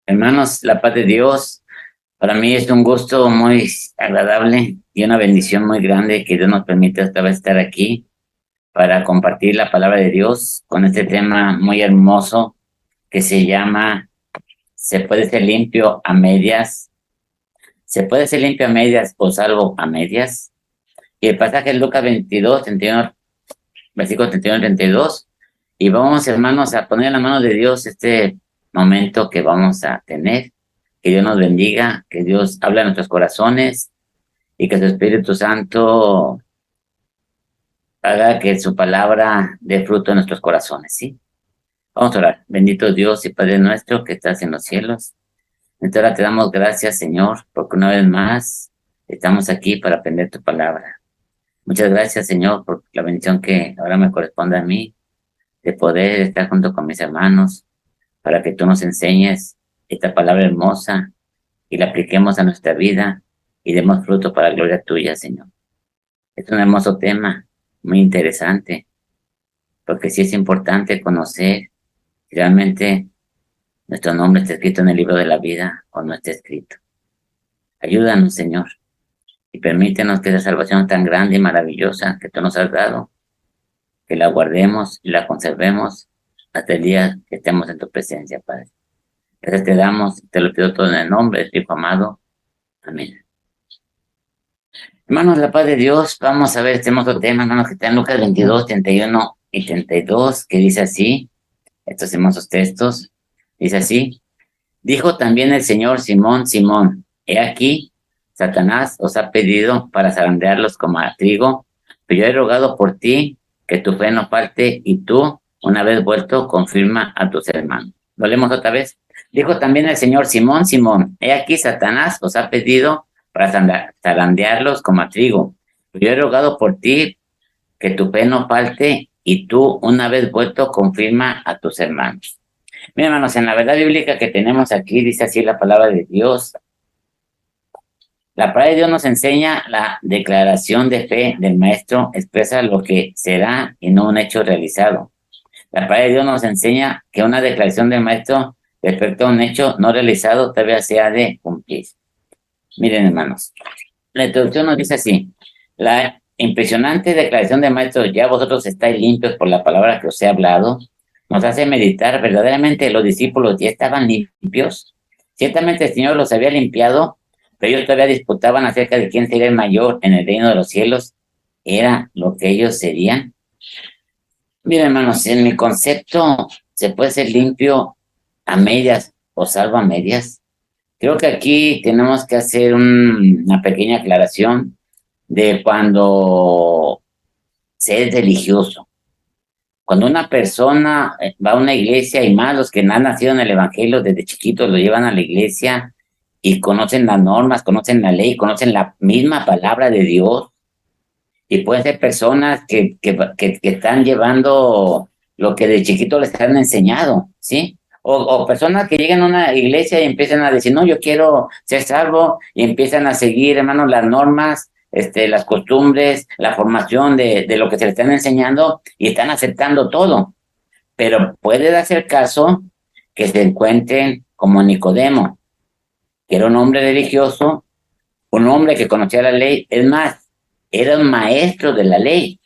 Hermanos, la paz de Dios, para mí es un gusto muy agradable y una bendición muy grande que Dios nos permite esta vez estar aquí para compartir la palabra de Dios con este tema muy hermoso que se llama ¿Se puede ser limpio a medias? ¿Se puede ser limpio a medias o salvo a medias? Y el pasaje es Lucas 22, 31, versículo 31 y 32. Y vamos, hermanos, a poner en la mano de Dios este momento que vamos a tener. Que Dios nos bendiga, que Dios hable a nuestros corazones y que su Espíritu Santo haga que su palabra dé fruto en nuestros corazones, ¿sí? Vamos a orar. Bendito Dios y Padre nuestro que estás en los cielos. Entonces ahora te damos gracias, Señor, porque una vez más estamos aquí para aprender tu palabra. Muchas gracias, Señor, por la bendición que ahora me corresponde a mí, de poder estar junto con mis hermanos, para que tú nos enseñes esta palabra hermosa y la apliquemos a nuestra vida y demos fruto para la gloria tuya, Señor. Es un hermoso tema, muy interesante, porque sí es importante conocer si realmente nuestro nombre está escrito en el libro de la vida o no está escrito. Ayúdanos, Señor, y permítenos que esa salvación tan grande y maravillosa que tú nos has dado, que la guardemos y la conservemos hasta el día que estemos en tu presencia, Padre. Gracias te damos, te lo pido todo en el nombre de tu Hijo amado. Amén. Hermanos, la paz de Dios, vamos a ver este hermoso tema, hermanos, que está en Lucas 22, 31 y 32, que dice así, estos hermosos textos, dice así: dijo también el Señor: Simón, Simón, he aquí, Satanás os ha pedido para zarandearlos como a trigo, pero yo he rogado por ti que tu fe no falte, y tú, una vez vuelto, confirma a tus hermanos. ¿Lo leemos otra vez? Dijo también el Señor: Simón, Simón, he aquí, Satanás os ha pedido para zarandearlos como a trigo, pero yo he rogado por ti que tu fe no falte, y tú, una vez vuelto, confirma a tus hermanos. Miren, hermanos, en la verdad bíblica que tenemos aquí, dice así la palabra de Dios. La palabra de Dios nos enseña la declaración de fe del maestro, expresa lo que será y no un hecho realizado. La palabra de Dios nos enseña que una declaración del maestro respecto a un hecho no realizado todavía se ha de cumplir. Miren, hermanos, la introducción nos dice así: la impresionante declaración del maestro, ya vosotros estáis limpios por la palabra que os he hablado, nos hace meditar verdaderamente. Los discípulos ya estaban limpios. Ciertamente el Señor los había limpiado, pero ellos todavía disputaban acerca de quién sería el mayor en el reino de los cielos. ¿Era lo que ellos serían? Miren, hermanos, en mi concepto, ¿se puede ser limpio a medias o salvo a medias? Creo que aquí tenemos que hacer una pequeña aclaración de cuando se es religioso. Cuando una persona va a una iglesia, y más los que no han nacido en el evangelio desde chiquitos lo llevan a la iglesia y conocen las normas, conocen la ley, conocen la misma palabra de Dios, y pueden ser personas que están llevando lo que de chiquito les han enseñado, ¿sí? O personas que llegan a una iglesia y empiezan a decir: no, yo quiero ser salvo, y empiezan a seguir, hermanos, las normas, las costumbres, la formación de lo que se les están enseñando, y están aceptando todo. Pero puede darse el caso que se encuentren como Nicodemo, que era un hombre religioso, un hombre que conocía la ley, es más, era un maestro de la ley,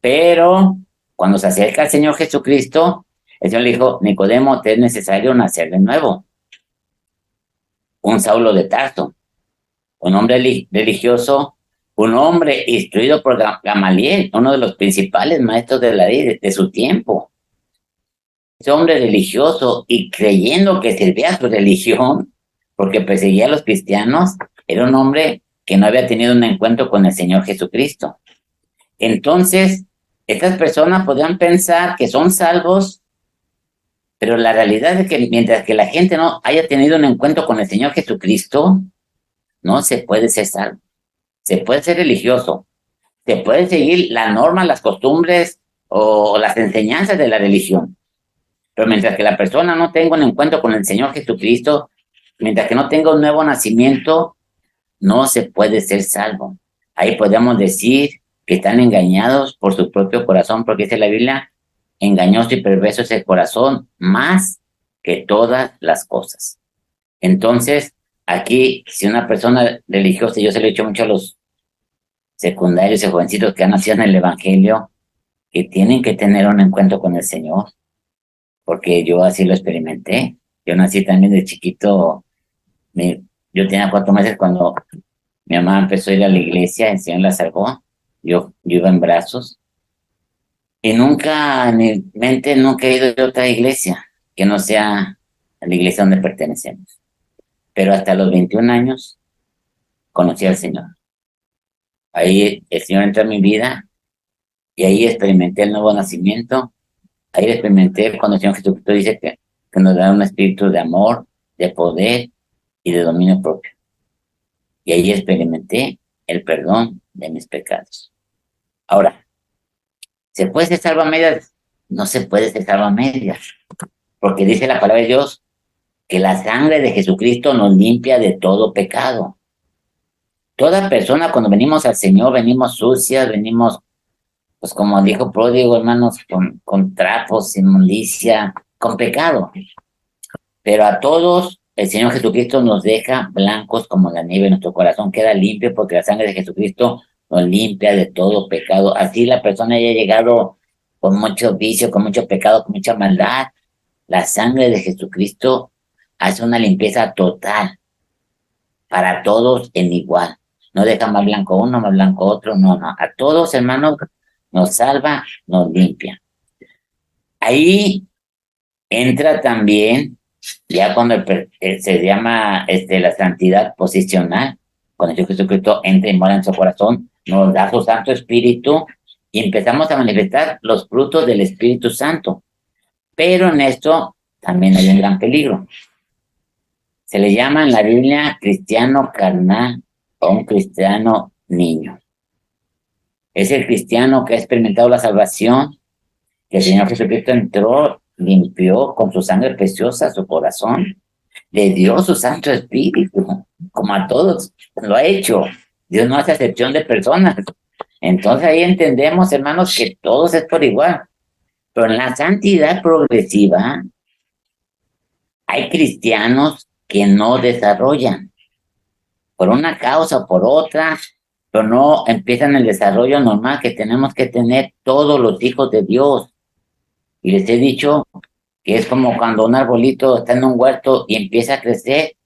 pero cuando se acerca al Señor Jesucristo, el Señor le dijo: Nicodemo, te es necesario nacer de nuevo. Un Saulo de Tarso, un hombre religioso, un hombre instruido por Gamaliel, uno de los principales maestros de la ley de su tiempo. Ese hombre religioso, y creyendo que servía a su religión, porque perseguía a los cristianos, era un hombre que no había tenido un encuentro con el Señor Jesucristo. Entonces, estas personas podrían pensar que son salvos, pero la realidad es que mientras que la gente no haya tenido un encuentro con el Señor Jesucristo, no se puede ser salvo. Se puede ser religioso, se puede seguir las normas, las costumbres o las enseñanzas de la religión, pero mientras que la persona no tenga un encuentro con el Señor Jesucristo, mientras que no tenga un nuevo nacimiento, no se puede ser salvo. Ahí podemos decir que están engañados por su propio corazón, porque dice la Biblia: engañoso y perverso es el corazón más que todas las cosas. Entonces, aquí, si una persona religiosa, yo se lo he dicho mucho a los secundarios y jovencitos que han nacido en el Evangelio, que tienen que tener un encuentro con el Señor, porque yo así lo experimenté. Yo nací también de chiquito, yo tenía 4 meses cuando mi mamá empezó a ir a la iglesia, el Señor la salvó, yo iba en brazos, y nunca, en mi mente, nunca he ido a otra iglesia que no sea la iglesia donde pertenecemos. Pero hasta los 21 años conocí al Señor. Ahí el Señor entró en mi vida y ahí experimenté el nuevo nacimiento. Ahí experimenté cuando el Señor Jesucristo dice que nos da un espíritu de amor, de poder y de dominio propio. Y ahí experimenté el perdón de mis pecados. Ahora, ¿se puede ser salvo a medias? No se puede ser salvo a medias, porque dice la palabra de Dios que la sangre de Jesucristo nos limpia de todo pecado. Toda persona cuando venimos al Señor, venimos sucias, venimos, pues como dijo Pródigo, hermanos, con trapos, inmundicia, con pecado. Pero a todos el Señor Jesucristo nos deja blancos como la nieve, nuestro corazón queda limpio porque la sangre de Jesucristo nos limpia de todo pecado. Así la persona haya llegado con mucho vicio, con mucho pecado, con mucha maldad, la sangre de Jesucristo hace una limpieza total para todos en igual. No deja más blanco uno, más blanco otro, no. A todos, hermanos, nos salva, nos limpia. Ahí entra también, ya cuando se llama la santidad posicional, cuando Jesucristo entra y mora en su corazón, nos da su Santo Espíritu y empezamos a manifestar los frutos del Espíritu Santo. Pero en esto también hay un gran peligro. Se le llama en la Biblia cristiano carnal o un cristiano niño. Es el cristiano que ha experimentado la salvación, que el Señor Jesucristo entró, limpió con su sangre preciosa su corazón, le dio su Santo Espíritu, como a todos lo ha hecho. Dios no hace excepción de personas. Entonces ahí entendemos, hermanos, que todos es por igual. Pero en la santidad progresiva hay cristianos que no desarrollan por una causa o por otra, pero no empiezan el desarrollo normal que tenemos que tener todos los hijos de Dios. Y les he dicho que es como cuando un arbolito está en un huerto y empieza a crecer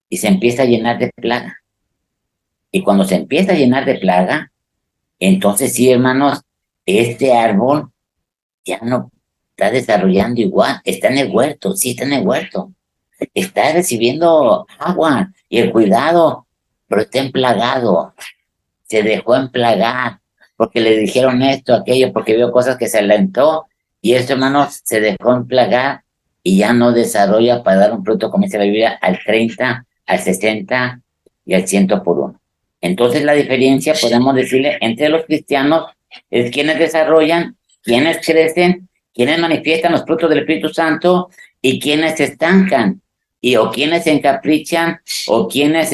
y se empieza a llenar de plaga. Y cuando se empieza a llenar de plaga, entonces sí, hermanos, este árbol ya no está desarrollando igual, está en el huerto, sí está en el huerto, está recibiendo agua y el cuidado, pero está emplagado, se dejó emplagar, porque le dijeron esto, aquello, porque vio cosas que se alentó, y esto, hermanos, se dejó emplagar y ya no desarrolla para dar un fruto, como dice la Biblia, al 30, al 60 y al 100 por uno. Entonces la diferencia, podemos decirle, entre los cristianos es quienes desarrollan, quienes crecen, quienes manifiestan los frutos del Espíritu Santo y quienes se estancan, y o quienes se encaprichan, o quienes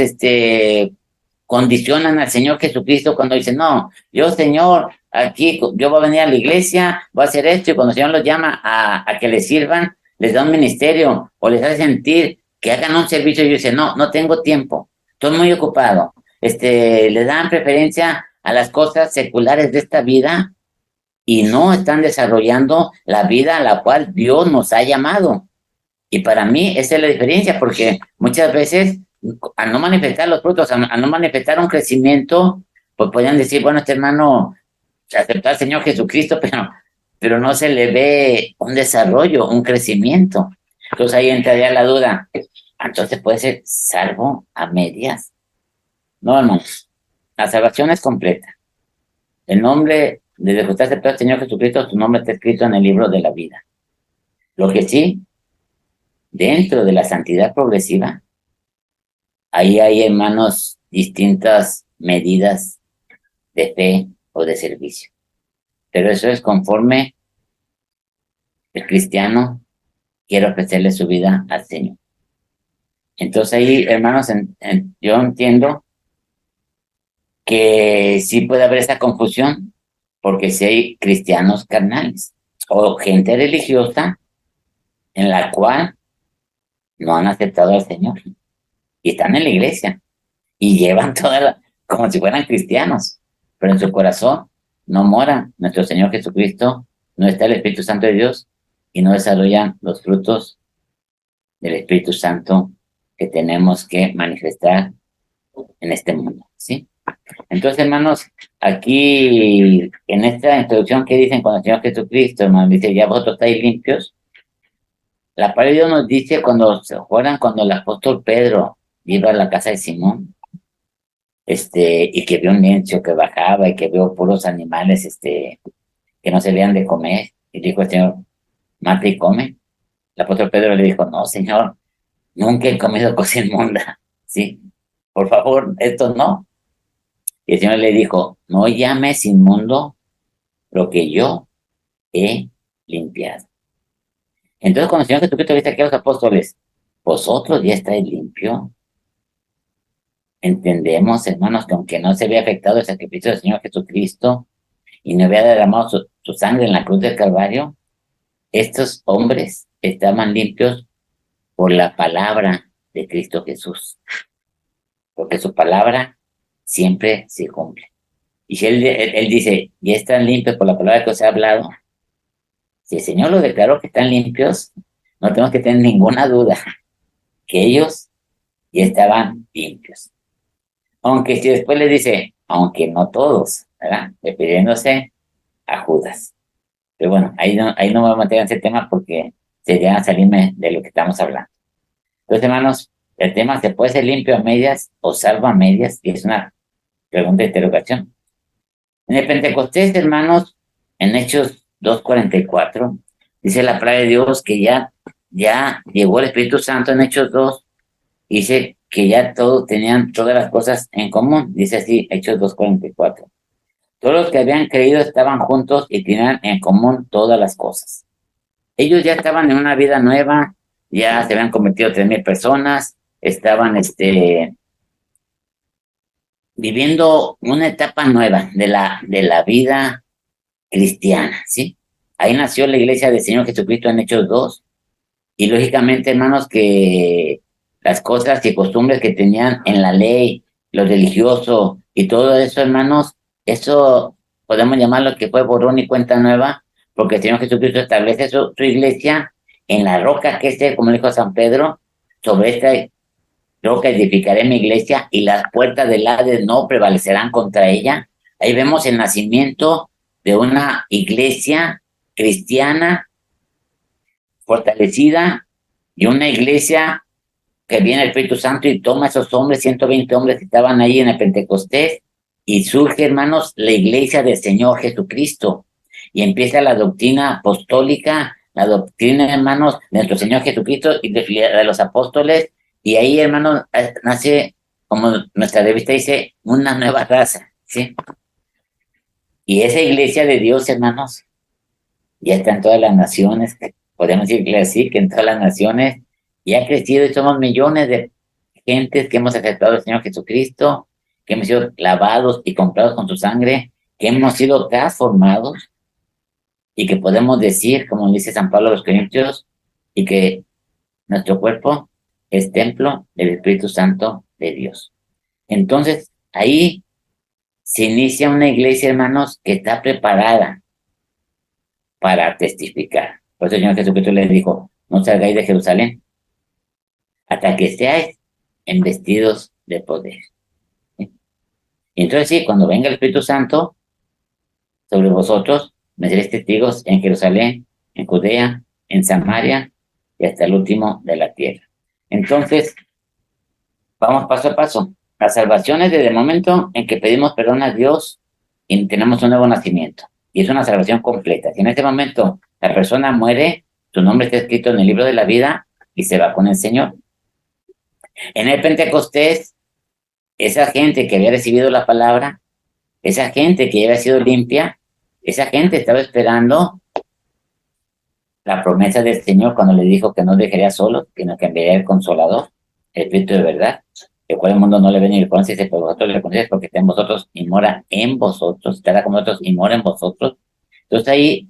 condicionan al Señor Jesucristo cuando dicen, no, yo Señor, aquí yo voy a venir a la iglesia, voy a hacer esto, y cuando el Señor los llama a que les sirvan, les da un ministerio, o les hace sentir que hagan un servicio, y yo dicen, no tengo tiempo, estoy muy ocupado. Le dan preferencia a las cosas seculares de esta vida y no están desarrollando la vida a la cual Dios nos ha llamado. Y para mí esa es la diferencia, porque muchas veces al no manifestar los frutos, al no manifestar un crecimiento, pues podrían decir, bueno, este hermano aceptó al Señor Jesucristo, pero no se le ve un desarrollo, un crecimiento. Entonces ahí entraría la duda, entonces puede ser salvo a medias. No, hermanos, la salvación es completa. El nombre, desde que usted aceptó al Señor Jesucristo, su nombre está escrito en el libro de la vida. Lo que sí, dentro de la santidad progresiva, ahí hay, hermanos, distintas medidas de fe o de servicio. Pero eso es conforme el cristiano quiere ofrecerle su vida al Señor. Entonces ahí, hermanos, yo entiendo que sí puede haber esa confusión, porque si hay cristianos carnales o gente religiosa en la cual no han aceptado al Señor y están en la iglesia y llevan como si fueran cristianos, pero en su corazón no mora nuestro Señor Jesucristo, no está el Espíritu Santo de Dios y no desarrollan los frutos del Espíritu Santo que tenemos que manifestar en este mundo, ¿sí? Entonces, hermanos, aquí en esta introducción que dicen con el Señor Jesucristo, hermanos, dice, ya vosotros estáis limpios. La palabra de Dios nos dice ¿se acuerdan cuando el apóstol Pedro iba a la casa de Simón? Y que vio un lienzo que bajaba y que vio puros animales, que no se le han de comer. Y dijo el Señor, mata y come. El apóstol Pedro le dijo, no, Señor, nunca he comido cosa inmunda. Sí, por favor, esto no. Y el Señor le dijo, no llames inmundo lo que yo he limpiado. Entonces, cuando el Señor Jesucristo dice aquí a los apóstoles, vosotros ya estáis limpios. Entendemos, hermanos, que aunque no se había afectado el sacrificio del Señor Jesucristo y no había derramado su sangre en la cruz del Calvario, estos hombres estaban limpios por la palabra de Cristo Jesús, porque su palabra siempre se cumple. Y si él dice, ya están limpios por la palabra que os he hablado, si el Señor lo declaró que están limpios, no tenemos que tener ninguna duda que ellos ya estaban limpios. Aunque si después le dice, aunque no todos, ¿verdad? Refiriéndose a Judas. Pero bueno, ahí no me voy a meter en ese tema porque sería salirme de lo que estamos hablando. Entonces, hermanos, el tema, ¿se puede ser limpio a medias o salvo a medias? Y es una pregunta de interrogación. En el Pentecostés, hermanos, en Hechos 2:44, dice la palabra de Dios que ya llegó el Espíritu Santo en Hechos 2, dice que ya todos tenían todas las cosas en común, dice así, Hechos 2:44. Todos los que habían creído estaban juntos y tenían en común todas las cosas. Ellos ya estaban en una vida nueva, ya se habían convertido 3,000 personas, estaban viviendo una etapa nueva de la vida cristiana, ¿sí? Ahí nació la iglesia del Señor Jesucristo en Hechos 2, y lógicamente, hermanos, que las cosas y costumbres que tenían en la ley, lo religioso y todo eso, hermanos, eso podemos llamarlo que fue borrón y cuenta nueva, porque el Señor Jesucristo establece su iglesia en la roca que es, como dijo San Pedro, sobre esta roca edificaré mi iglesia y las puertas del Hades no prevalecerán contra ella. Ahí vemos el nacimiento de una iglesia cristiana fortalecida y una iglesia que viene el Espíritu Santo y toma a esos hombres, 120 hombres que estaban ahí en el Pentecostés, y surge, hermanos, la iglesia del Señor Jesucristo, y empieza la doctrina apostólica, la doctrina, hermanos, de nuestro Señor Jesucristo y de los apóstoles, y ahí, hermanos, nace, como nuestra revista dice, una nueva raza, ¿sí? Y esa iglesia de Dios, hermanos, ya está en todas las naciones, podemos decirle así, que en todas las naciones, y ha crecido y somos millones de gentes que hemos aceptado al Señor Jesucristo, que hemos sido lavados y comprados con su sangre, que hemos sido transformados y que podemos decir, como dice San Pablo a los Corintios, y que nuestro cuerpo es templo del Espíritu Santo de Dios. Entonces, ahí se inicia una iglesia, hermanos, que está preparada para testificar. Por eso el Señor Jesucristo les dijo, no salgáis de Jerusalén hasta que seáis investidos de poder. ¿Sí? Y entonces sí, cuando venga el Espíritu Santo sobre vosotros, me seréis testigos en Jerusalén, en Judea, en Samaria y hasta el último de la tierra. Entonces, vamos paso a paso. La salvación es desde el momento en que pedimos perdón a Dios y tenemos un nuevo nacimiento. Y es una salvación completa. Si en este momento la persona muere, su nombre está escrito en el libro de la vida y se va con el Señor. En el Pentecostés, esa gente que había recibido la palabra, esa gente que había sido limpia, esa gente estaba esperando la promesa del Señor cuando le dijo que no dejaría solo, sino que enviaría el Consolador, el Espíritu de verdad, el cual el mundo no le ve ni le conoce, pero vosotros le conocéis porque está en vosotros y mora en vosotros, estará con vosotros y mora en vosotros. Entonces ahí,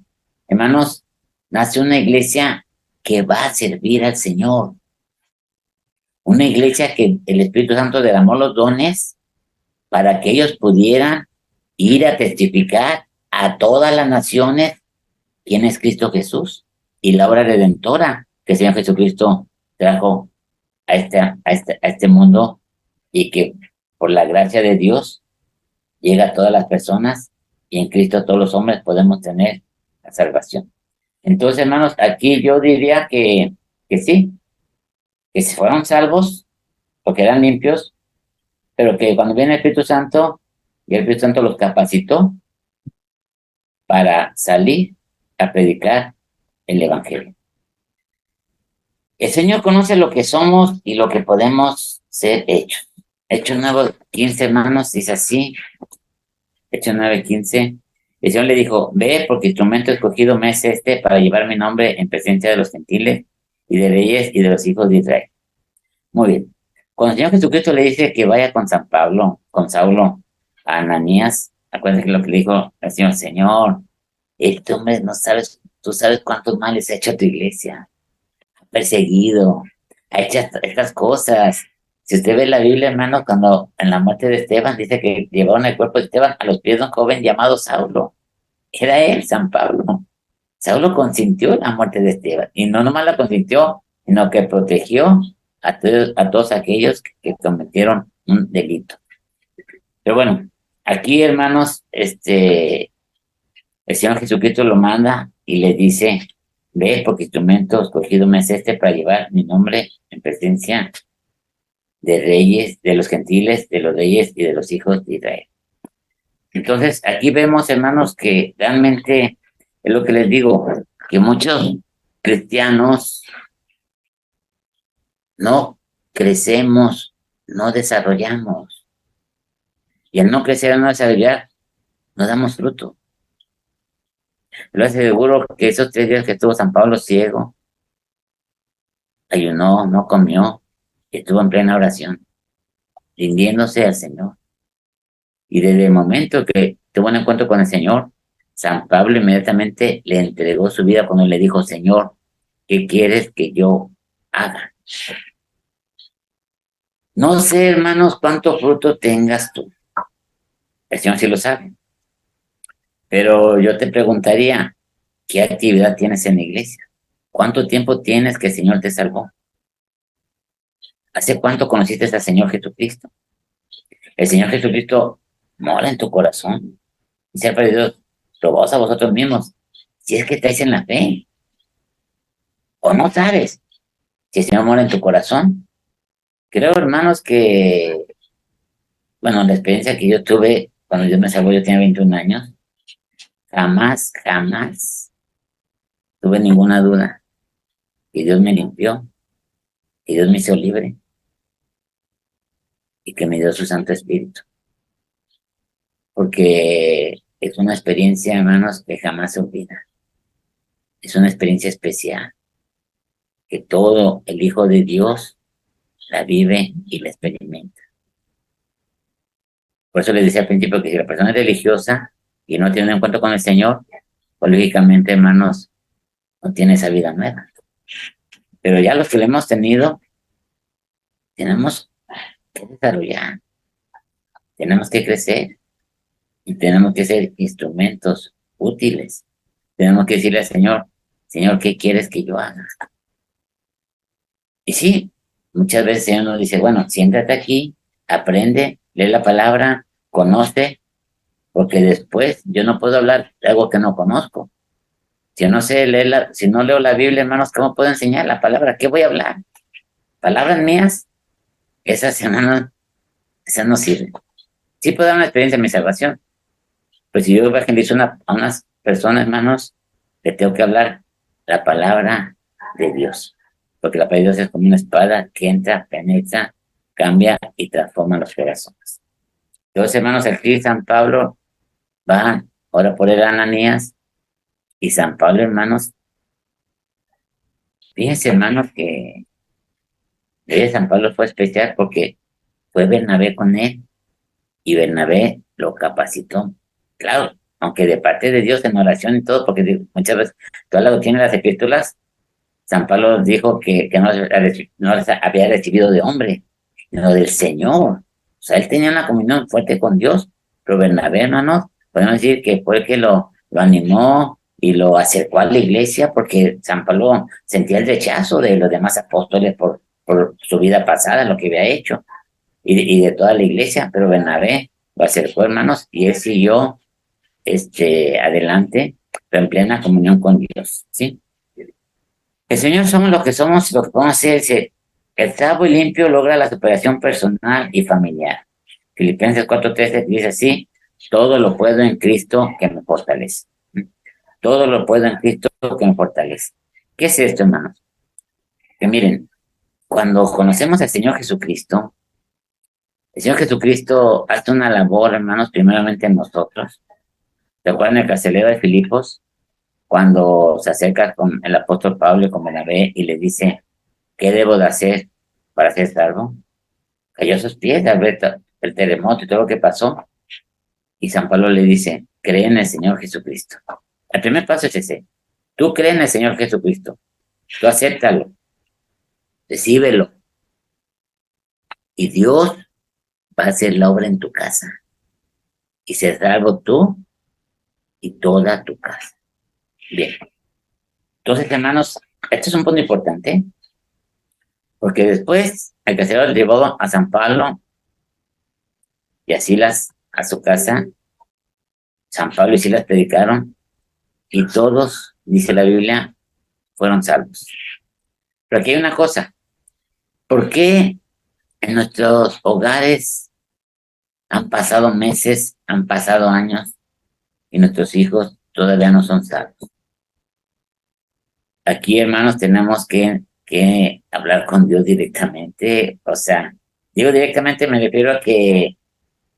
hermanos, nace una iglesia que va a servir al Señor, una iglesia que el Espíritu Santo derramó los dones para que ellos pudieran ir a testificar a todas las naciones quién es Cristo Jesús y la obra redentora que el Señor Jesucristo trajo a este mundo, y que por la gracia de Dios llega a todas las personas, y en Cristo todos los hombres podemos tener la salvación. Entonces, hermanos, aquí yo diría que sí, que se fueron salvos porque eran limpios, pero que cuando viene el Espíritu Santo, y el Espíritu Santo los capacitó para salir a predicar el Evangelio. El Señor conoce lo que somos y lo que podemos ser hechos. Hechos 9:15, hermanos, dice así. Hechos 9:15. El Señor le dijo: ve, porque instrumento escogido me es este para llevar mi nombre en presencia de los gentiles y de reyes y de los hijos de Israel. Muy bien. Cuando el Señor Jesucristo le dice que vaya con Saulo, a Ananías, acuérdense lo que le dijo el Señor: Señor, este hombre no sabes, tú sabes cuántos males ha hecho a tu iglesia, ha perseguido, ha hecho estas cosas. Si usted ve la Biblia, hermano, cuando en la muerte de Esteban dice que llevaron el cuerpo de Esteban a los pies de un joven llamado Saulo. Era él, San Pablo. Saulo consintió la muerte de Esteban, y no nomás la consintió, sino que protegió a todos aquellos que cometieron un delito. Pero bueno, aquí, hermanos, el Señor Jesucristo lo manda y le dice: ve, porque instrumento escogido me es este para llevar mi nombre en presencia de reyes, de los gentiles, de los reyes y de los hijos de Israel. Entonces, aquí vemos, hermanos, que realmente es lo que les digo, que muchos cristianos no crecemos, no desarrollamos. Y al no crecer, al no desarrollar, no damos fruto. Lo aseguro que esos 3 días que estuvo San Pablo ciego, ayunó, no comió, estuvo en plena oración, rindiéndose al Señor. Y desde el momento que tuvo un encuentro con el Señor, San Pablo inmediatamente le entregó su vida cuando le dijo: Señor, ¿qué quieres que yo haga? No sé, hermanos, cuánto fruto tengas tú. El Señor sí lo sabe. Pero yo te preguntaría, ¿qué actividad tienes en la iglesia? ¿Cuánto tiempo tienes que el Señor te salvó? ¿Hace cuánto conociste al Señor Jesucristo? El Señor Jesucristo mora en tu corazón. Y se ha perdido, probaos a vosotros mismos, si es que estáis en la fe. O no sabes si el Señor mora en tu corazón. Creo, hermanos, que, bueno, la experiencia que yo tuve cuando Dios me salvó, yo tenía 21 años, jamás tuve ninguna duda que Dios me limpió, que Dios me hizo libre y que me dio su Santo Espíritu. Porque es una experiencia, hermanos, que jamás se olvida. Es una experiencia especial, que todo el Hijo de Dios la vive y la experimenta. Por eso les decía al principio que si la persona es religiosa y no tiene un encuentro con el Señor, pues lógicamente, hermanos, no tiene esa vida nueva. Pero ya los que lo hemos tenido, tenemos que desarrollar, tenemos que crecer y tenemos que ser instrumentos útiles. Tenemos que decirle al Señor: Señor, ¿qué quieres que yo haga? Y sí, muchas veces el Señor nos dice: bueno, siéntate aquí, aprende, lee la palabra, conoce, porque después yo no puedo hablar de algo que no conozco. Si no sé leer si no leo la Biblia, hermanos, ¿cómo puedo enseñar la palabra? ¿Qué voy a hablar? Palabras mías, esas, hermanos, esas no sirven. Sí puedo dar una experiencia de mi salvación, pues si yo evangelizo a unas personas, hermanos, le tengo que hablar la palabra de Dios, porque la palabra de Dios es como una espada que entra, penetra, cambia y transforma los corazones. Entonces, hermanos, aquí San Pablo va, ora por el Ananías, y San Pablo, hermanos, fíjense, hermanos, que San Pablo fue especial porque fue Bernabé con él, y Bernabé lo capacitó. Claro, aunque de parte de Dios en oración y todo, porque muchas veces toda la doctrina de las epístolas San Pablo dijo que no les había recibido de hombre, sino del Señor. O sea, él tenía una comunión fuerte con Dios, pero Bernabé, hermanos, podemos decir que fue el que lo animó y lo acercó a la iglesia, porque San Pablo sentía el rechazo de los demás apóstoles por su vida pasada, lo que había hecho, y de toda la iglesia, pero Bernabé lo acercó, hermanos, y él siguió adelante, pero en plena comunión con Dios, ¿sí? El Señor somos lo que somos y lo que podemos hacer. Dice, el salvo y limpio logra la superación personal y familiar. Filipenses 4:13 dice así, todo lo puedo en Cristo que me fortalece. Todo lo puedo en Cristo que me fortalece. ¿Qué es esto, hermanos? Que miren, cuando conocemos al Señor Jesucristo, el Señor Jesucristo hace una labor, hermanos, primeramente en nosotros. ¿Se acuerdan el carcelero de Filipos? Cuando se acerca con el apóstol Pablo y con Bernabé y le dice, ¿qué debo de hacer para ser salvo? Cayó a sus pies al ver el terremoto y todo lo que pasó. Y San Pablo le dice, cree en el Señor Jesucristo. El primer paso es ese. Tú crees en el Señor Jesucristo. Tú acéptalo. Recíbelo. Y Dios va a hacer la obra en tu casa. Y ser salvo tú y toda tu casa. Bien. Entonces, hermanos, este es un punto importante. Porque después el carcelero llevó a San Pablo y a Silas a su casa. San Pablo y Silas predicaron y todos, dice la Biblia, fueron salvos. Pero aquí hay una cosa. ¿Por qué en nuestros hogares han pasado meses, han pasado años y nuestros hijos todavía no son salvos? Aquí, hermanos, tenemos que hablar con Dios directamente. O sea, digo directamente, me refiero a que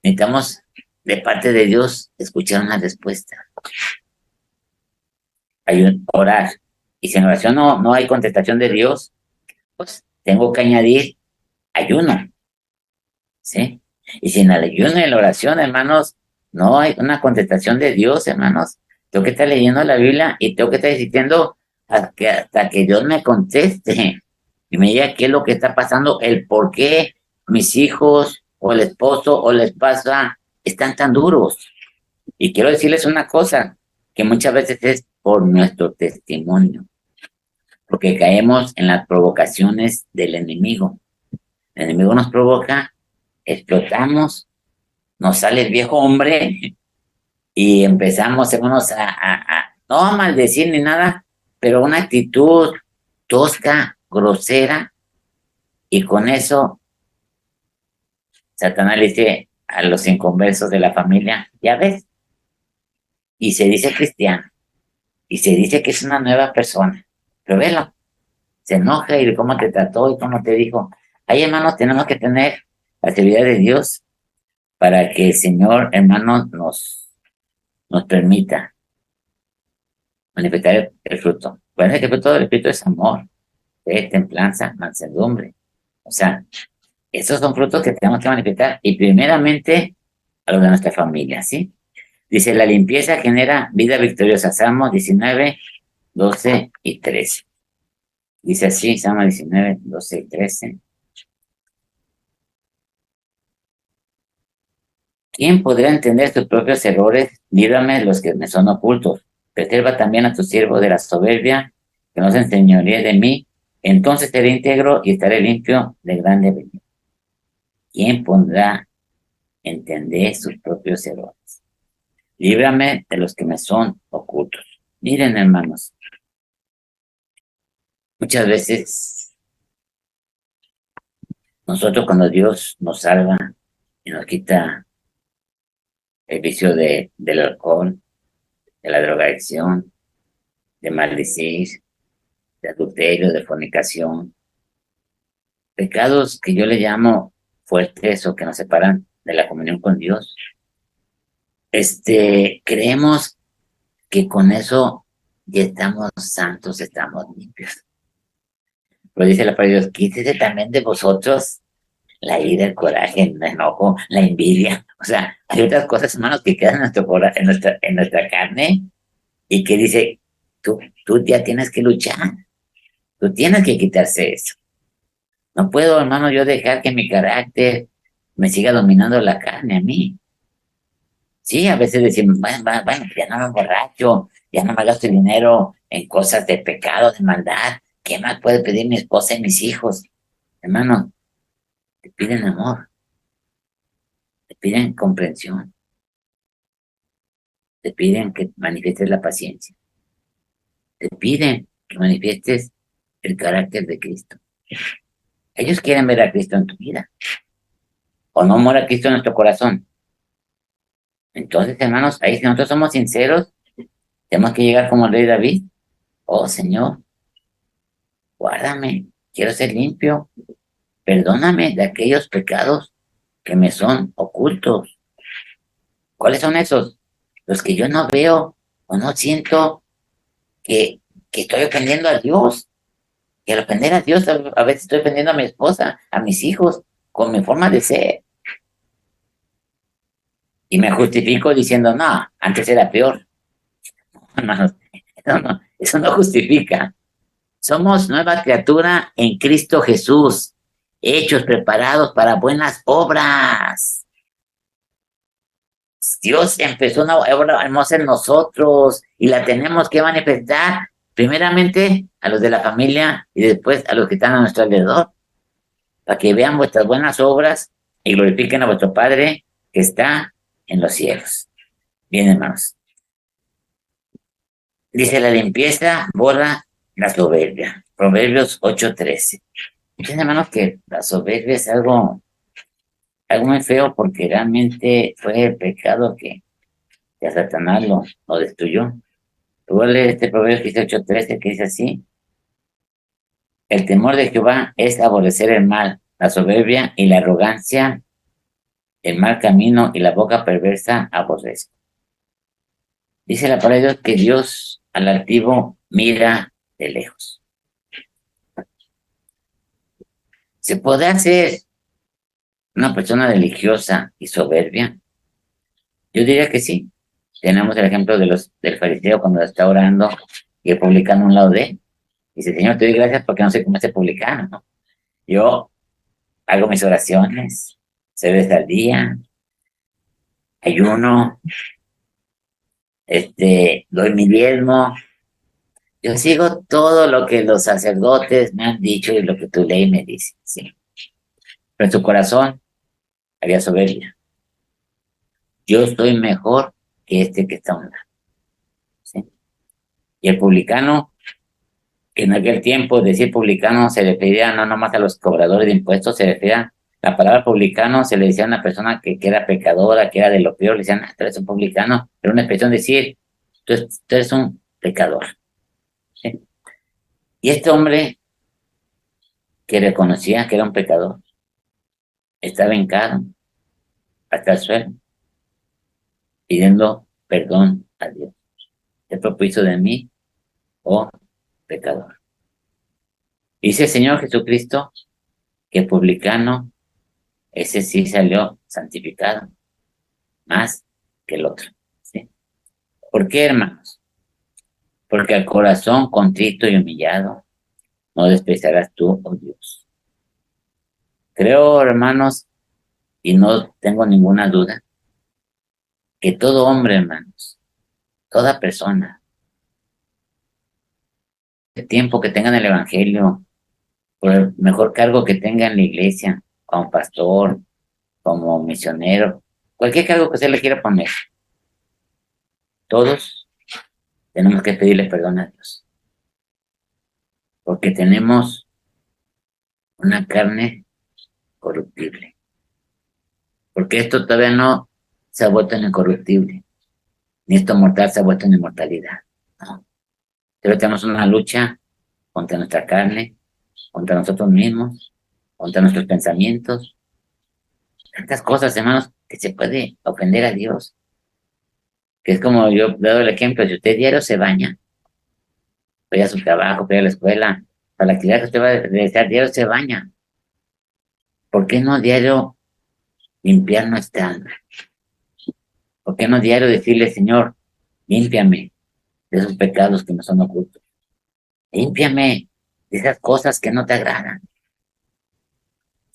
necesitamos de parte de Dios escuchar una respuesta. Hay orar. Y si en oración no hay contestación de Dios, pues tengo que añadir ayuno. ¿Sí? Y si en el ayuno y en la oración, hermanos, no hay una contestación de Dios, hermanos, tengo que estar leyendo la Biblia y tengo que estar diciendo hasta que Dios me conteste y me diga qué es lo que está pasando, el por qué mis hijos o el esposo o la esposa están tan duros. Y quiero decirles una cosa, que muchas veces es por nuestro testimonio, porque caemos en las provocaciones del enemigo. El enemigo nos provoca, explotamos, nos sale el viejo hombre y empezamos, hermanos, no a maldecir ni nada, pero una actitud tosca, grosera, y con eso Satanás le dice a los inconversos de la familia, ya ves, y se dice cristiano, y se dice que es una nueva persona, pero velo, se enoja y cómo te trató y cómo te dijo. Ahí, hermanos, tenemos que tener la seguridad de Dios para que el Señor, hermanos, nos permita manifestar el fruto. Puede que el fruto del Espíritu es amor, fe, templanza, mansedumbre. O sea, esos son frutos que tenemos que manifestar y primeramente a los de nuestra familia, ¿sí? Dice, la limpieza genera vida victoriosa. Salmos 19, 12 y 13. Dice así, Salmos 19, 12 y 13. ¿Quién podrá entender tus propios errores? Líbrame los que me son ocultos. Preserva también a tu siervo de la soberbia, que no se enseñoríe de mí. Entonces seré íntegro y estaré limpio de grande venida. ¿Quién podrá entender sus propios errores? Líbrame de los que me son ocultos. Miren, hermanos, muchas veces nosotros cuando Dios nos salva y nos quita el vicio del alcohol, de la drogadicción, de maldecir, de adulterio, de fornicación, pecados que yo le llamo fuertes o que nos separan de la comunión con Dios. Creemos que con eso ya estamos santos, estamos limpios. Pero dice la palabra de Dios, quítese también de vosotros la ira, el coraje, el enojo, la envidia. O sea, hay otras cosas, hermanos, que quedan en nuestra carne y que dice, tú ya tienes que luchar. Tú tienes que quitarse eso. No puedo, hermano, yo dejar que mi carácter me siga dominando la carne a mí. Sí, a veces decimos, bueno, ya no me emborracho, ya no me gasto el dinero en cosas de pecado, de maldad. ¿Qué más puede pedir mi esposa y mis hijos? Hermano, te piden amor, te piden comprensión, te piden que manifiestes la paciencia, te piden que manifiestes el carácter de Cristo. Ellos quieren ver a Cristo en tu vida, o no mora Cristo en nuestro corazón. Entonces, hermanos, ahí si nosotros somos sinceros, tenemos que llegar como el rey David. Oh, Señor, guárdame, quiero ser limpio, perdóname de aquellos pecados que me son ocultos. ¿Cuáles son esos? Los que yo no veo o no siento que, que estoy ofendiendo a Dios. Y al ofender a Dios, a veces estoy ofendiendo a mi esposa, a mis hijos, con mi forma de ser. Y me justifico diciendo, no, antes era peor. Hermanos, eso no justifica. Somos nueva criatura en Cristo Jesús, hechos, preparados para buenas obras. Dios empezó una obra hermosa en nosotros y la tenemos que manifestar primeramente a los de la familia y después a los que están a nuestro alrededor, para que vean vuestras buenas obras y glorifiquen a vuestro Padre que está en los cielos. Bien, hermanos. Dice, la limpieza borra la soberbia. Proverbios 8:13. Dicen, hermanos, que la soberbia es algo muy feo porque realmente fue el pecado que a Satanás lo destruyó. Voy a leer este Proverbios 18:13 que dice así: el temor de Jehová es aborrecer el mal, la soberbia y la arrogancia, el mal camino y la boca perversa aborrezco. Dice la palabra de Dios que Dios al altivo mira de lejos. ¿Se puede hacer una persona religiosa y soberbia? Yo diría que sí. Tenemos el ejemplo del fariseo cuando está orando y el publicano a un lado de él. Dice, Señor, te doy gracias porque no soy como ese publicano, ¿no? Yo hago mis oraciones, 6 veces al día, ayuno, doy mi diezmo. Yo sigo todo lo que los sacerdotes me han dicho y lo que tu ley me dice, sí. Pero en su corazón había soberbia. Yo estoy mejor que este que está a un lado, ¿sí? Y el publicano, que en aquel tiempo decir publicano se refería no nomás a los cobradores de impuestos, se refería, la palabra publicano se le decía a una persona que era pecadora, que era de lo peor, le decían, tú eres un publicano, era una expresión de decir, tú eres un pecador, ¿sí? Y este hombre que reconocía que era un pecador, estaba hincado hasta el suelo, pidiendo perdón a Dios. ¿Qué propicio de mí, oh pecador? Dice el Señor Jesucristo que publicano, ese sí salió santificado, más que el otro, ¿sí? ¿Por qué, hermanos? Porque al corazón contrito y humillado no despreciarás tú, oh Dios. Creo, hermanos, y no tengo ninguna duda, que todo hombre, hermanos, toda persona, el tiempo que tenga en el Evangelio, por el mejor cargo que tenga en la iglesia, como pastor, como misionero, cualquier cargo que se le quiera poner, todos tenemos que pedirle perdón a Dios, porque tenemos una carne corruptible, porque esto todavía no se ha vuelto en incorruptible, ni esto mortal se ha vuelto en inmortalidad, no. Pero tenemos una lucha contra nuestra carne, contra nosotros mismos, contra nuestros pensamientos, tantas cosas, hermanos, que se puede ofender a Dios, que es como yo he dado el ejemplo, si usted diario se baña, vaya a su trabajo, vaya a la escuela, para la actividad que usted va a realizar, diario se baña, ¿por qué no diario limpiar nuestra alma? ¿Por qué no diario decirle, Señor, límpiame de esos pecados que me son ocultos? Límpiame de esas cosas que no te agradan.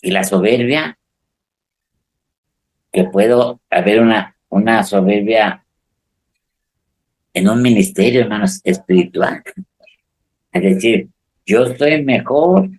Y la soberbia, que puedo haber una soberbia en un ministerio, hermanos, espiritual. Es decir, yo estoy mejor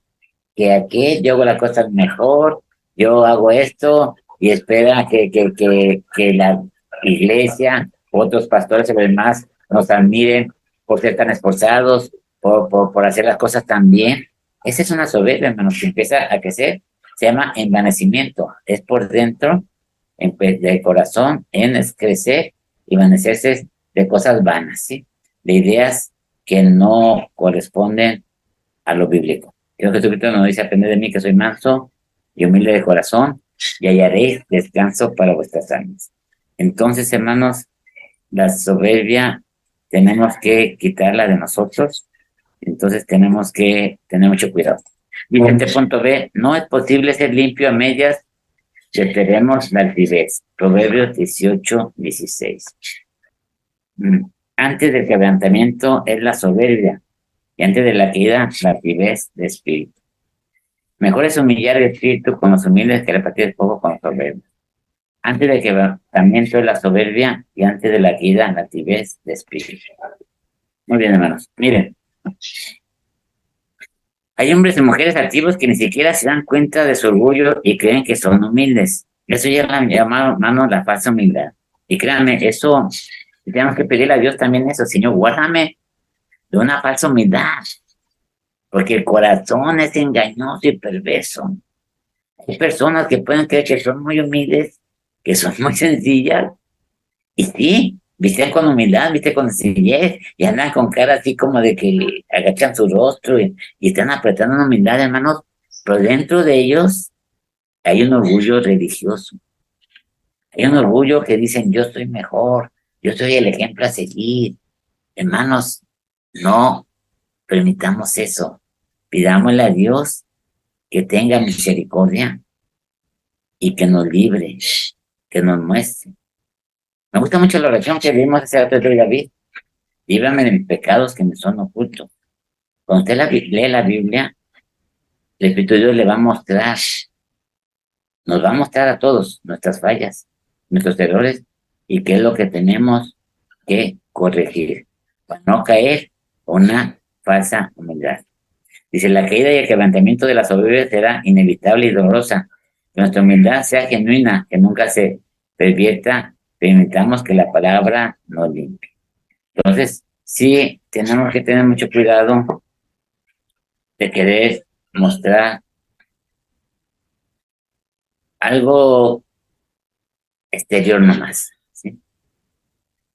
que aquel, yo hago las cosas mejor, yo hago esto y espera que la iglesia, otros pastores y demás nos admiren por ser tan esforzados, por hacer las cosas tan bien. Esa es una soberbia, hermanos, que empieza a crecer. Se llama envanecimiento. Es por dentro, del corazón, es crecer y envanecerse de cosas vanas, ¿sí? De ideas que no corresponden a lo bíblico. Creo que Jesucristo nos dice: aprended de mí, que soy manso y humilde de corazón, y hallaréis descanso para vuestras almas. Entonces, hermanos, la soberbia tenemos que quitarla de nosotros. Entonces tenemos que tener mucho cuidado. Dice este punto B: no es posible ser limpio a medias si tenemos la altivez. Proverbios 18:16. Antes del quebrantamiento es la soberbia, y antes de la caída, la altivez de espíritu. Mejor es humillar el espíritu con los humildes que repartir el fuego con los soberbios. Antes del quebrantamiento es la soberbia, y antes de la caída, la altivez de espíritu. Muy bien, hermanos. Miren, hay hombres y mujeres activos que ni siquiera se dan cuenta de su orgullo y creen que son humildes. Eso ya lo han llamado, hermano, la falsa humildad. Y créanme, eso, tenemos que pedirle a Dios también eso: Señor, guárdame de una falsa humildad, porque el corazón es engañoso y perverso. Hay personas que pueden creer que son muy humildes, que son muy sencillas, y sí, visten con humildad, visten con sencillez, y andan con cara así como de que agachan su rostro y están apretando una humildad, hermanos, pero dentro de ellos hay un orgullo religioso. Hay un orgullo que dicen: yo soy mejor, yo soy el ejemplo a seguir. Hermanos, no permitamos eso. Pidámosle a Dios que tenga misericordia y que nos libre, que nos muestre. Me gusta mucho la oración que vimos hace rato de David: líbrame de mis pecados que me son ocultos. Cuando usted lee la Biblia, el Espíritu de Dios le va a mostrar, nos va a mostrar a todos nuestras fallas, nuestros errores, y qué es lo que tenemos que corregir para no caer en una falsa humildad. Dice: la caída y el quebrantamiento de la soberbia será inevitable y dolorosa. Que nuestra humildad sea genuina, que nunca se pervierta, permitamos que la palabra nos limpie. Entonces, sí, tenemos que tener mucho cuidado de querer mostrar algo exterior nomás, ¿sí?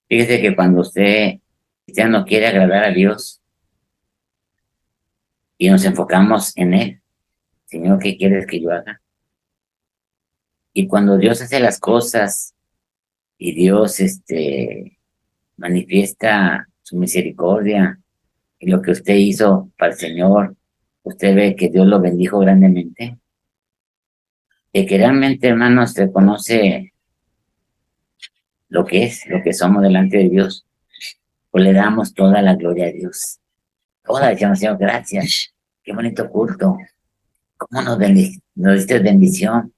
Fíjese que cuando usted ya no quiere agradar a Dios y nos enfocamos en Él: Señor, ¿qué quieres que yo haga? Y cuando Dios hace las cosas y Dios manifiesta su misericordia y lo que usted hizo para el Señor, usted ve que Dios lo bendijo grandemente. De que realmente, hermanos, se conoce lo que somos delante de Dios, pues le damos toda la gloria a Dios. Toda, decimos: Señor, gracias, qué bonito culto, cómo nos diste bendición,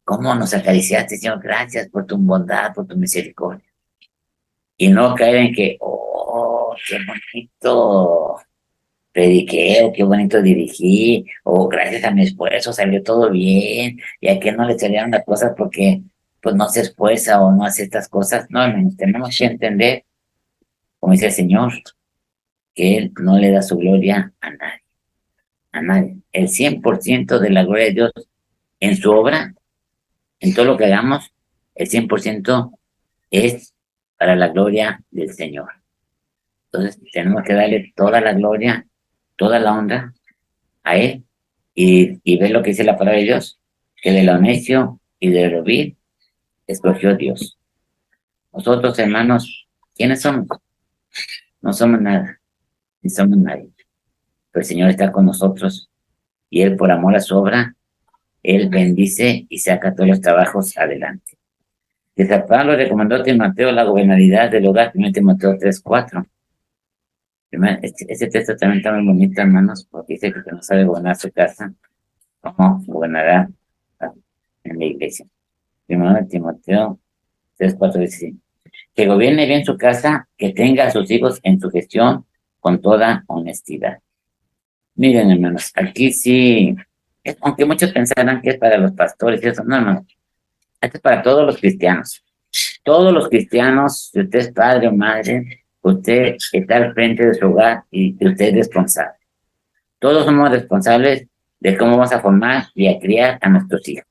cómo nos acariciaste, Señor, gracias por tu bondad, por tu misericordia. Y no caer en que, oh, qué bonito prediqué, o qué bonito dirigí, o gracias a mi esfuerzo salió todo bien, y a que no le salieron las cosas porque pues no se esfuerza o no hace estas cosas. No, hermanos, tenemos que entender, como dice el Señor, que Él no le da su gloria a nadie, a nadie. El 100% de la gloria de Dios en su obra, en todo lo que hagamos, el 100% es para la gloria del Señor. Entonces tenemos que darle toda la gloria, toda la honra a Él, y ver lo que dice la palabra de Dios, que de lo necio y de lo vil escogió Dios. Nosotros, hermanos, ¿quiénes somos? No somos nada, ni somos nadie. Pero el Señor está con nosotros, y Él, por amor a su obra, Él bendice y saca todos los trabajos adelante. De San Pablo recomendó a Timoteo la gobernabilidad del hogar, 1 Timoteo 3:4. Este texto también está muy bonito, hermanos, porque dice que no sabe gobernar su casa, ¿cómo gobernará en la iglesia? Primero de Timoteo 3:4 dice, que gobierne bien su casa, que tenga a sus hijos en su gestión con toda honestidad. Miren, hermanos, aquí sí, aunque muchos pensarán que es para los pastores y eso, no, no, esto es para todos los cristianos. Todos los cristianos, si usted es padre o madre, usted está al frente de su hogar y usted es responsable. Todos somos responsables de cómo vamos a formar y a criar a nuestros hijos.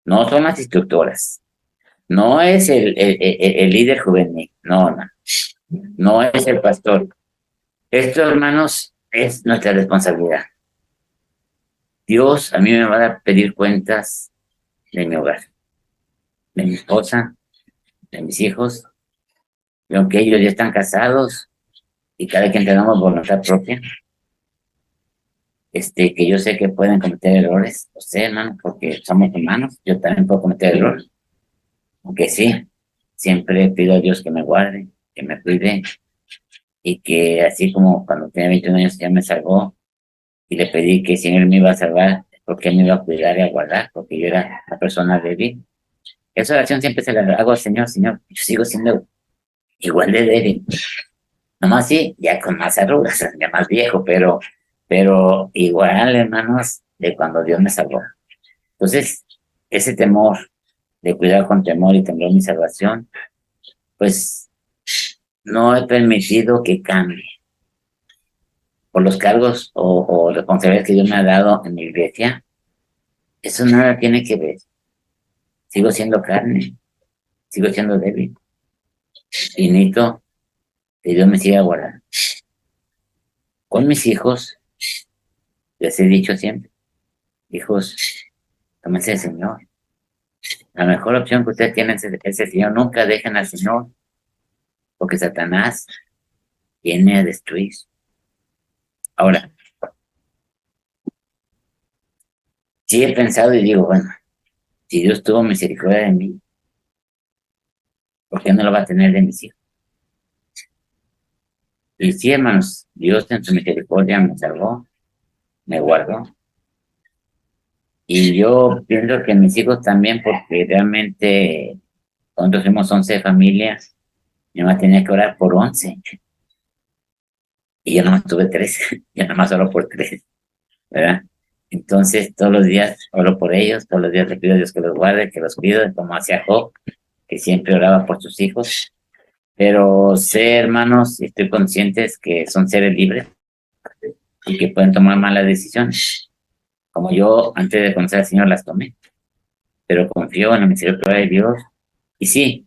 No son las instructoras, no es el líder juvenil, no, no, no es el pastor. Esto, hermanos, es nuestra responsabilidad. Dios a mí me va a pedir cuentas de mi hogar, de mi esposa, de mis hijos, y aunque ellos ya están casados y cada quien tenemos voluntad propia, que yo sé que pueden cometer errores, usted, hermano, porque somos humanos, yo también puedo cometer errores, aunque sí, siempre pido a Dios que me guarde, que me cuide, y que así como cuando tenía 21 años ya me salvó, y le pedí que si Él me iba a salvar, porque Él me iba a cuidar y a guardar, porque yo era una persona débil. Esa oración siempre se la hago al Señor, Señor, yo sigo siendo igual de débil, nomás sí, ya con más arrugas, ya más viejo, pero igual, hermanos, de cuando Dios me salvó. Entonces, ese temor de cuidar con temor y temblor mi salvación, pues no he permitido que cambie por los cargos o responsabilidades que Dios me ha dado en mi iglesia. Eso nada tiene que ver. Sigo siendo carne, sigo siendo débil. Y necesito que Dios me siga guardando. Con mis hijos, les he dicho siempre, hijos, tómense el Señor. La mejor opción que ustedes tienen es el Señor. Nunca dejen al Señor, porque Satanás viene a destruir. Ahora, sí he pensado y digo, bueno, si Dios tuvo misericordia de mí, ¿por qué no lo va a tener de mis hijos? Y sí, hermanos, Dios en su misericordia me salvó, me guardó. Y yo pienso que mis hijos también, porque realmente nosotros somos 11 familias, mi mamá tenía que orar por 11. Y yo nomás tuve 3, yo nomás oro por 3, ¿verdad? Entonces, todos los días oro por ellos, todos los días le pido a Dios que los guarde, que los cuide, como hacía Job, que siempre oraba por sus hijos. Pero sé, hermanos, y estoy conscientes que son seres libres y que pueden tomar malas decisiones, como yo antes de conocer al Señor las tomé, pero confío en la misericordia de Dios. Y sí,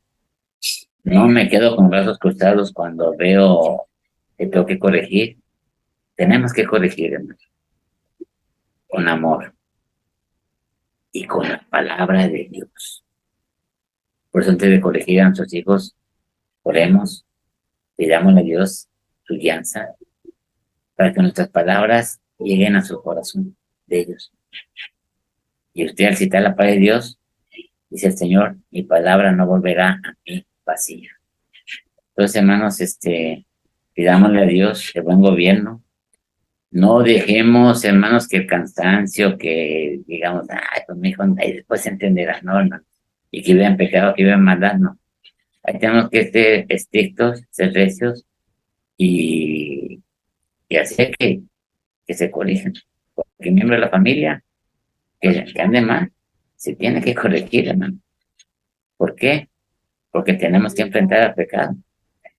no me quedo con brazos cruzados cuando veo que tengo que corregir. Tenemos que corregir, hermanos, con amor y con la palabra de Dios. Por eso antes de corregir a nuestros hijos, oremos, pidámosle a Dios su guianza para que nuestras palabras lleguen a su corazón de ellos. Y usted al citar la palabra de Dios, dice el Señor, mi palabra no volverá a mí vacía. Entonces, hermanos, pidámosle a Dios el buen gobierno. No dejemos, hermanos, que el cansancio, que digamos, ay, pues mi hijo, ahí después se entenderá, no, hermano. Y que vean pecado, que vean maldad, no. Ahí tenemos que ser estrictos, ser recios y hacer que se corrijan. Porque miembro de la familia que ande mal, se tiene que corregir, hermano. ¿Por qué? Porque tenemos que enfrentar al pecado,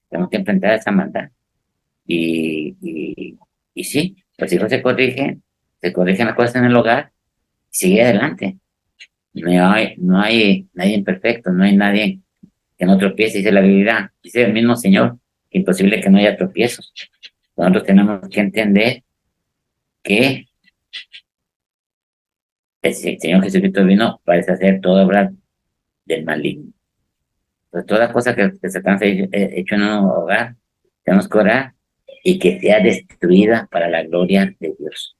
tenemos que enfrentar esa maldad. Y sí, los hijos se corrigen las cosas en el hogar y sigue adelante. No hay nadie imperfecto, no hay nadie que no tropiece, dice la Biblia, dice el mismo Señor, imposible que no haya tropiezos. Nosotros tenemos que entender que el Señor Jesucristo vino para deshacer toda obra del maligno. Entonces, toda cosa que Satán se ha hecho en un hogar, tenemos que orar y que sea destruida para la gloria de Dios.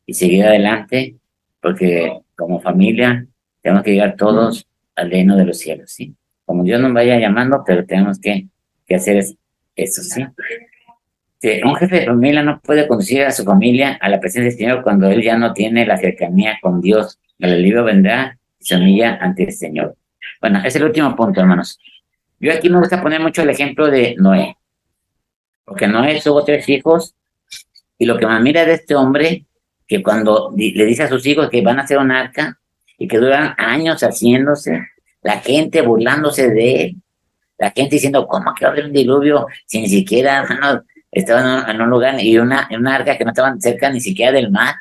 Y seguir adelante, porque como familia tenemos que llegar todos al reino de los cielos, ¿sí? Como Dios nos vaya llamando, pero tenemos que hacer eso, ¿sí? que un jefe de familia no puede conducir a su familia a la presencia del Señor cuando él ya no tiene la cercanía con Dios. El alivio vendrá y se humilla ante el Señor. Bueno, ese es el último punto, hermanos. Yo aquí me gusta poner mucho el ejemplo de Noé, porque Noé tuvo 3 hijos y lo que me admira de este hombre, que cuando le dice a sus hijos que van a hacer un arca y que duran años haciéndose, la gente burlándose de él, la gente diciendo, ¿cómo que va a haber un diluvio si ni siquiera, hermanos, estaban en un lugar y una arca que no estaban cerca ni siquiera del mar,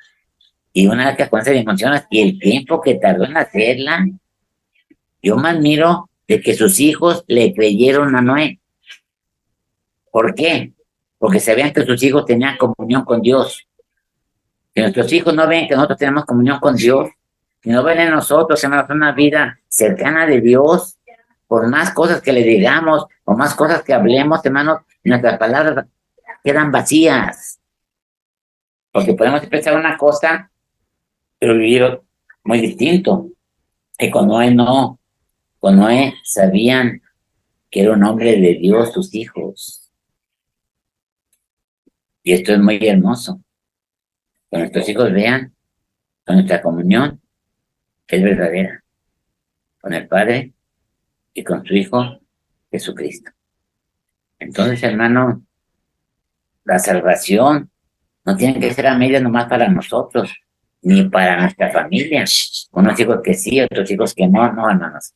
y una arca con esas dimensiones y el tiempo que tardó en hacerla? Yo me admiro de que sus hijos le creyeron a Noé. ¿Por qué? Porque sabían que sus hijos tenían comunión con Dios. Que nuestros hijos no ven que nosotros tenemos comunión con Dios, que no ven en nosotros, hermanos, una vida cercana de Dios. Por más cosas que le digamos, o más cosas que hablemos, hermanos, nuestras palabras quedan vacías. Porque podemos expresar una cosa, pero vivir muy distinto. Y con Noé no, con Noé sabían que era un hombre de Dios, sus hijos. Y esto es muy hermoso. Que nuestros hijos vean que nuestra comunión es verdadera con el Padre y con su Hijo Jesucristo. Entonces, hermano, la salvación no tiene que ser a medias nomás para nosotros, ni para nuestra familia. Unos hijos que sí, otros hijos que no, no, hermanos.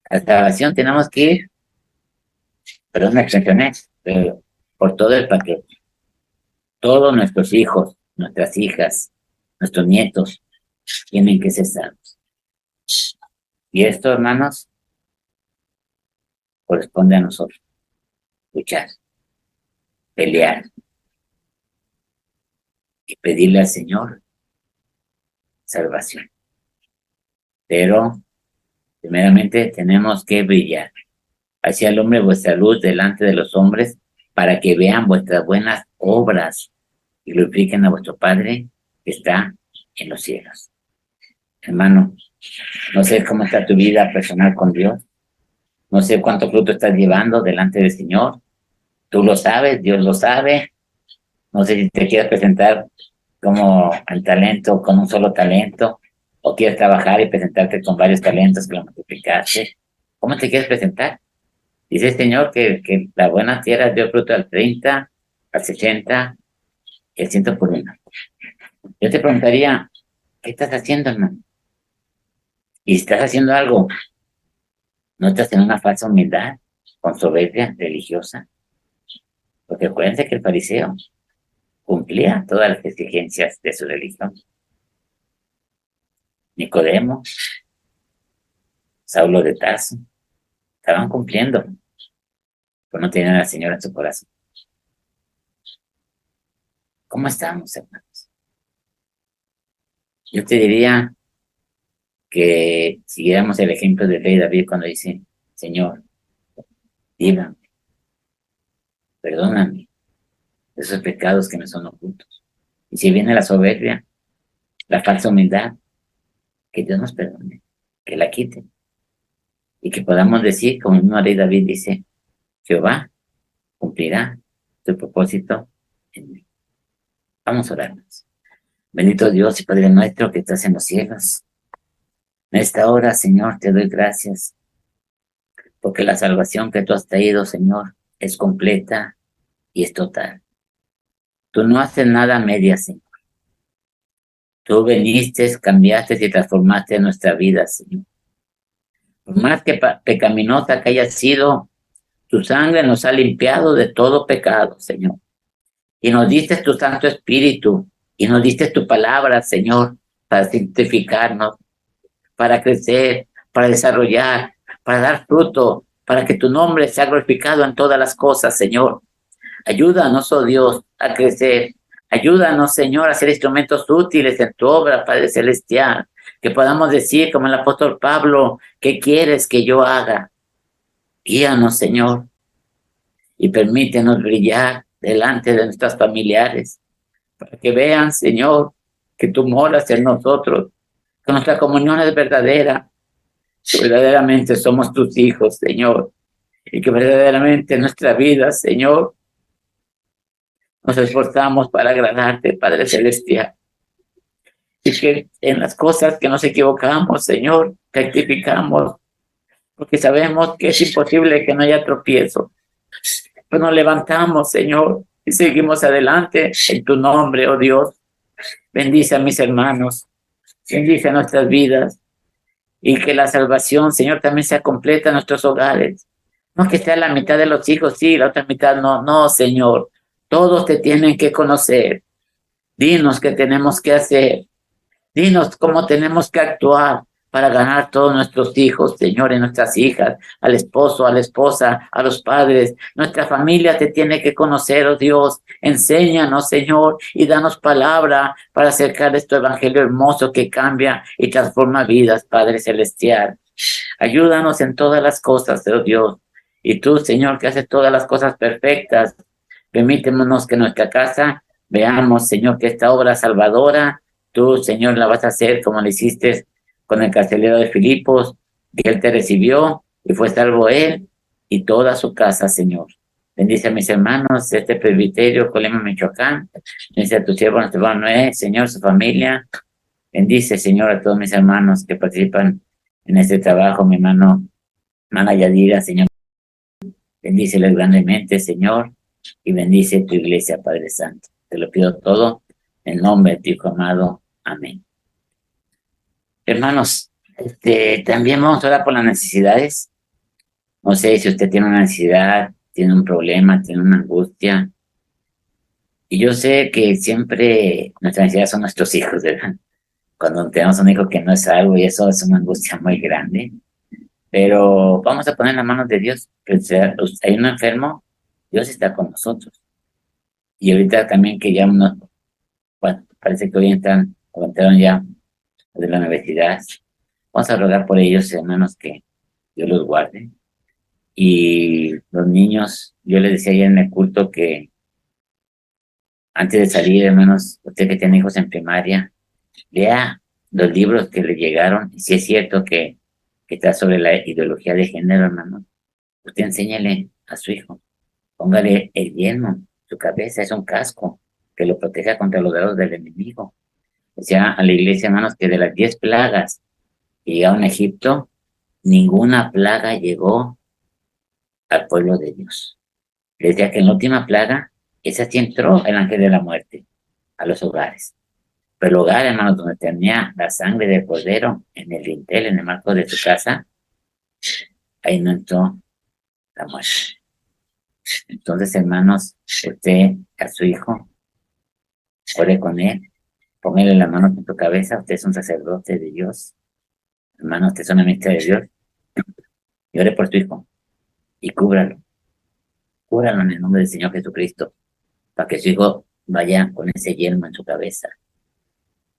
La salvación tenemos que ir, perdón, me excepcioné, pero por todo el paquete. Todos nuestros hijos, nuestras hijas, nuestros nietos tienen que ser salvos. Y esto, hermanos, corresponde a nosotros. Luchar, pelear y pedirle al Señor salvación. Pero, primeramente, tenemos que brillar. Hacia el hombre vuestra luz delante de los hombres, para que vean vuestras buenas obras y glorifiquen a vuestro Padre que está en los cielos. Hermano, no sé cómo está tu vida personal con Dios. No sé cuánto fruto estás llevando delante del Señor. Tú lo sabes, Dios lo sabe. No sé si te quieres presentar como el talento, con un solo talento, o quieres trabajar y presentarte con varios talentos que lo multiplicaste. ¿Cómo te quieres presentar? Dice el Señor que la buena tierra dio fruto al 30, al 60 y al 100 por uno. Yo te preguntaría, ¿qué estás haciendo, hermano? Y si estás haciendo algo, ¿no estás en una falsa humildad, con soberbia religiosa? Porque acuérdense que el fariseo cumplía todas las exigencias de su religión. Nicodemo, Saulo de Tarso, estaban cumpliendo, pero no tenían al Señor en su corazón. ¿Cómo estamos, hermanos? Yo te diría que siguiéramos el ejemplo del rey David cuando dice, Señor, líbrame, perdóname de esos pecados que me son ocultos. Y si viene la soberbia, la falsa humildad, que Dios nos perdone, que la quite. Y que podamos decir, como el mismo rey David dice, Jehová cumplirá su propósito en mí. Vamos a orarnos. Bendito Dios y Padre nuestro que estás en los cielos. En esta hora, Señor, te doy gracias, porque la salvación que tú has traído, Señor, es completa y es total. Tú no haces nada a medias, Señor. Tú viniste, cambiaste y transformaste nuestra vida, Señor. Por más que pecaminosa que haya sido, tu sangre nos ha limpiado de todo pecado, Señor. Y nos diste tu Santo Espíritu, y nos diste tu palabra, Señor, para santificarnos, para crecer, para desarrollar, para dar fruto, para que tu nombre sea glorificado en todas las cosas, Señor. Ayúdanos, oh Dios, a crecer. Ayúdanos, Señor, a ser instrumentos útiles en tu obra, Padre Celestial. Que podamos decir, como el apóstol Pablo, ¿qué quieres que yo haga? Guíanos, Señor, y permítenos brillar delante de nuestras familiares, para que vean, Señor, que tú moras en nosotros, que nuestra comunión es verdadera, que verdaderamente somos tus hijos, Señor, y que verdaderamente nuestra vida, Señor, nos esforzamos para agradarte, Padre Celestial. Y que en las cosas que nos equivocamos, Señor, rectificamos, porque sabemos que es imposible que no haya tropiezo. Pero nos levantamos, Señor, y seguimos adelante en tu nombre, oh Dios. Bendice a mis hermanos, bendice a nuestras vidas, y que la salvación, Señor, también sea completa en nuestros hogares. No que sea la mitad de los hijos, sí, la otra mitad no, no, Señor. Todos te tienen que conocer. Dinos qué tenemos que hacer. Dinos cómo tenemos que actuar para ganar todos nuestros hijos, Señor, y nuestras hijas, al esposo, a la esposa, a los padres. Nuestra familia te tiene que conocer, oh Dios. Enséñanos, Señor, y danos palabra para acercar este evangelio hermoso que cambia y transforma vidas, Padre Celestial. Ayúdanos en todas las cosas, oh Dios. Y tú, Señor, que haces todas las cosas perfectas, permítenos que en nuestra casa veamos, Señor, que esta obra salvadora, tú, Señor, la vas a hacer como lo hiciste con el carcelero de Filipos, que él te recibió y fue salvo él y toda su casa, Señor. Bendice a mis hermanos de este presbiterio, Colima, Michoacán. Bendice a tu siervo, nuestro hermano Noé, Señor, su familia. Bendice, Señor, a todos mis hermanos que participan en este trabajo, mi hermana Yadira, Señor. Bendíceles grandemente, Señor, y bendice tu iglesia, Padre Santo. Te lo pido todo en nombre de tu Hijo amado. Amén. Hermanos, también vamos a orar por las necesidades. No sé si usted tiene una necesidad, tiene un problema, tiene una angustia. Y yo sé que siempre nuestra necesidad son nuestros hijos, ¿verdad? Cuando tenemos un hijo que no es salvo, y eso es una angustia muy grande. Pero vamos a poner en las manos de Dios. Que hay un enfermo, Dios está con nosotros. Y ahorita también que ya bueno, parece que hoy entraron ya de la universidad. Vamos a rogar por ellos, hermanos, que Dios los guarde. Y los niños, yo les decía ayer en el culto que antes de salir, hermanos, usted que tiene hijos en primaria, lea los libros que le llegaron. Y si es cierto que está sobre la ideología de género, hermano, usted enséñale a su hijo. Póngale el yelmo, su cabeza es un casco que lo proteja contra los dardos del enemigo. Decía a la iglesia, hermanos, que de las 10 plagas que llegaron a Egipto, ninguna plaga llegó al pueblo de Dios. Decía que en la última plaga, esa sí entró el ángel de la muerte a los hogares. Pero el hogar, hermanos, donde tenía la sangre del cordero en el dintel, en el marco de su casa, ahí no entró la muerte. Entonces, hermanos, usted a su hijo, ore con él, póngale la mano en tu cabeza. Usted es un sacerdote de Dios, hermano, usted es una ministra de Dios, y ore por tu hijo y cúbralo en el nombre del Señor Jesucristo, para que su hijo vaya con ese yelmo en su cabeza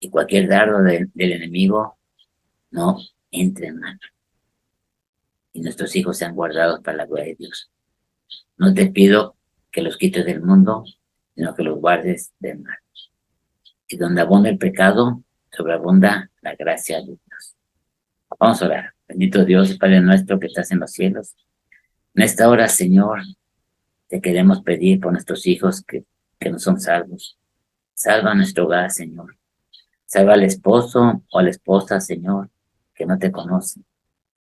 y cualquier dardo del enemigo no entre en mano, y nuestros hijos sean guardados para la gloria de Dios. No te pido que los quites del mundo, sino que los guardes del mal. Y donde abunda el pecado, sobreabunda la gracia de Dios. Vamos a orar. Bendito Dios, Padre nuestro que estás en los cielos. En esta hora, Señor, te queremos pedir por nuestros hijos que no son salvos. Salva nuestro hogar, Señor. Salva al esposo o a la esposa, Señor, que no te conocen.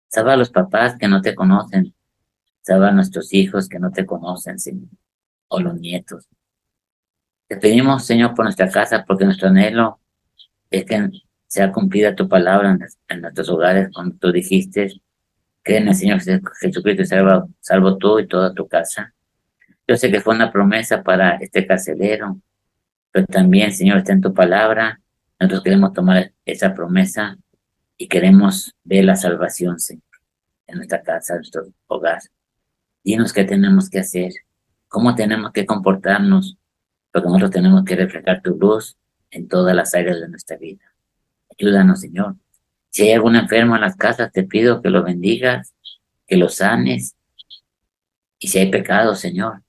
Salva a los papás que no te conocen. Salva a nuestros hijos que no te conocen, Señor, o los nietos. Te pedimos, Señor, por nuestra casa, porque nuestro anhelo es que sea cumplida tu palabra en nuestros hogares, cuando tú dijiste que en el Señor Jesucristo salvo tú y toda tu casa. Yo sé que fue una promesa para este carcelero, pero también, Señor, está en tu palabra. Nosotros queremos tomar esa promesa y queremos ver la salvación, Señor, en nuestra casa, en nuestro hogar. Dinos qué tenemos que hacer, cómo tenemos que comportarnos, porque nosotros tenemos que reflejar tu luz en todas las áreas de nuestra vida. Ayúdanos, Señor. Si hay algún enfermo en las casas, te pido que lo bendigas, que lo sanes. Y si hay pecado, Señor,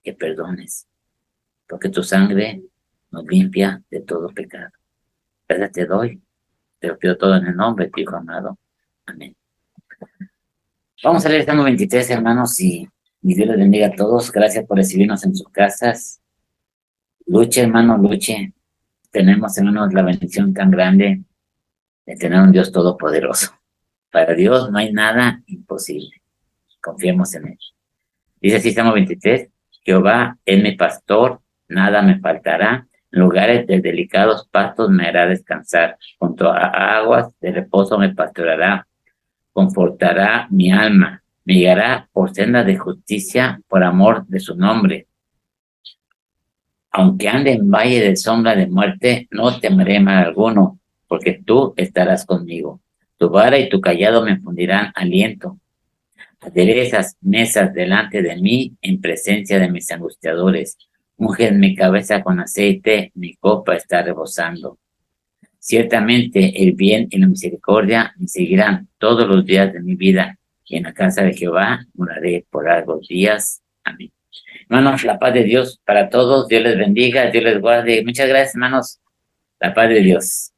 que perdones, porque tu sangre nos limpia de todo pecado. Gracias te doy, te lo pido todo en el nombre de tu Hijo amado. Amén. Vamos a leer el Salmo 23, hermanos, y Dios les bendiga a todos. Gracias por recibirnos en sus casas. Luche, hermano, luche. Tenemos, hermanos, la bendición tan grande de tener un Dios todopoderoso. Para Dios no hay nada imposible. Confiemos en Él. Dice así, Salmo 23, Jehová es mi pastor, nada me faltará. En lugares de delicados pastos me hará descansar. Junto a aguas de reposo me pastoreará. Confortará mi alma. Me guiará por senda de justicia por amor de su nombre. Aunque ande en valle de sombra de muerte, no temeré mal alguno, porque tú estarás conmigo. Tu vara y tu callado me infundirán aliento. Aderezas mesas delante de mí en presencia de mis angustiadores. Unges mi cabeza con aceite, mi copa está rebosando. Ciertamente el bien y la misericordia me seguirán todos los días de mi vida, y en la casa de Jehová moraré por largos días. Amén. Hermanos, la paz de Dios para todos. Dios les bendiga, Dios les guarde. Muchas gracias, hermanos. La paz de Dios.